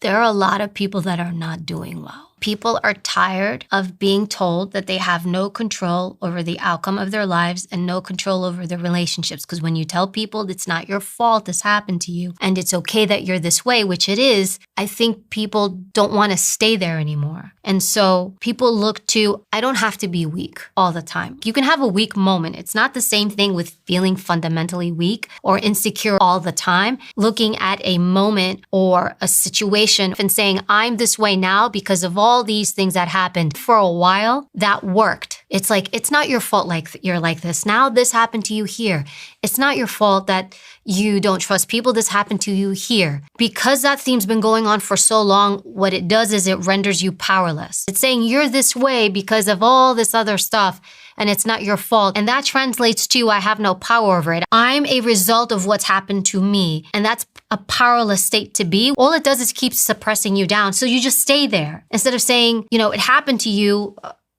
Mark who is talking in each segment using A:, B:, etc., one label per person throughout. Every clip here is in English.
A: There are a lot of people that are not doing well. People are tired of being told that they have no control over the outcome of their lives and no control over their relationships. Because when you tell people it's not your fault this happened to you and it's okay that you're this way, which it is, I think people don't want to stay there anymore. And so people look to, I don't have to be weak all the time. You can have a weak moment. It's not the same thing with feeling fundamentally weak or insecure all the time. Looking at a moment or a situation and saying, I'm this way now because of all these things that happened for a while, that worked. It's like, it's not your fault like you're like this. Now this happened to you here. It's not your fault that you don't trust people. This happened to you here. Because that theme's been going on for so long, what it does is it renders you powerless. It's saying you're this way because of all this other stuff and it's not your fault. And that translates to I have no power over it. I'm a result of what's happened to me. And that's a powerless state to be. All it does is keep suppressing you down. So you just stay there instead of saying, it happened to you.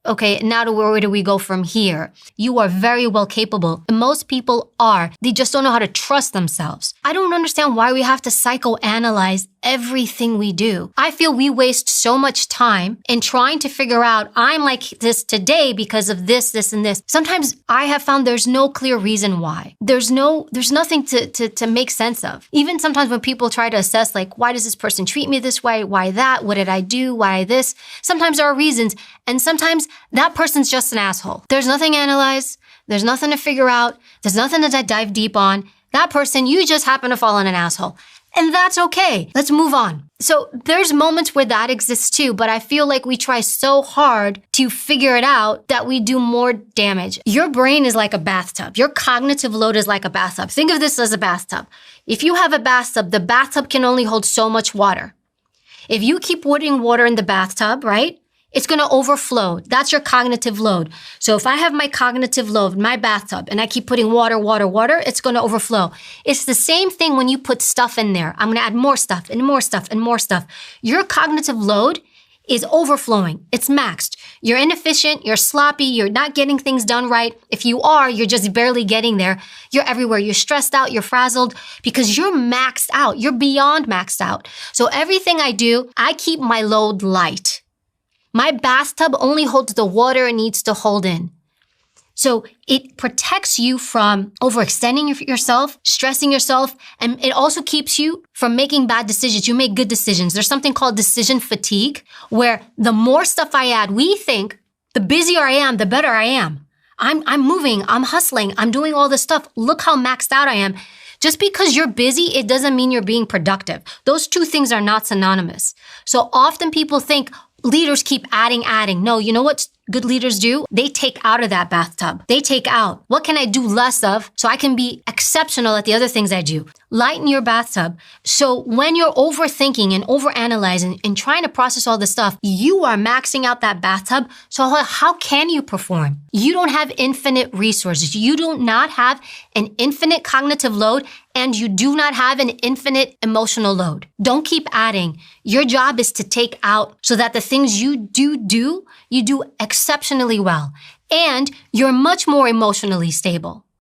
A: Okay, now where do we go from here? You are very well capable. And most people are. They just don't know how to trust themselves. I don't understand why we have to psychoanalyze everything we do. I feel we waste so much time in trying to figure out, I'm like this today because of this, this, and this. Sometimes I have found there's no clear reason why. There's nothing to make sense of. Even sometimes when people try to assess, like, why does this person treat me this way? Why that? What did I do? Why this? Sometimes there are reasons. And sometimes that person's just an asshole. There's nothing to analyze. There's nothing to figure out. There's nothing to dive deep on. That person, you just happen to fall on an asshole. And that's okay. Let's move on. So there's moments where that exists too, but I feel like we try so hard to figure it out that we do more damage. Your brain is like a bathtub. Your cognitive load is like a bathtub. Think of this as a bathtub. If you have a bathtub, the bathtub can only hold so much water. If you keep putting water in the bathtub, right? It's going to overflow. That's your cognitive load. So if I have my cognitive load, my bathtub, and I keep putting water, it's going to overflow. It's the same thing when you put stuff in there. I'm going to add more stuff and more stuff and more stuff. Your cognitive load is overflowing. It's maxed. You're inefficient. You're sloppy. You're not getting things done right. If you are, you're just barely getting there. You're everywhere. You're stressed out. You're frazzled because you're maxed out. You're beyond maxed out. So everything I do, I keep my load light. My bathtub only holds the water it needs to hold in. So it protects you from overextending yourself, stressing yourself, and it also keeps you from making bad decisions. You make good decisions. There's something called decision fatigue, where the more stuff I add, we think the busier I am, the better I am. I'm moving, I'm hustling, I'm doing all this stuff. Look how maxed out I am. Just because you're busy, it doesn't mean you're being productive. Those two things are not synonymous. So often people think, leaders keep adding. No, you know what good leaders do? They take out of that bathtub. They take out. What can I do less of so I can be exceptional at the other things I do? Lighten your bathtub. So when you're overthinking and overanalyzing and trying to process all this stuff, you are maxing out that bathtub. So how can you perform? You don't have infinite resources. You do not have an infinite cognitive load, and you do not have an infinite emotional load. Don't keep adding. Your job is to take out so that the things you do exceptionally well. And you're much more emotionally stable.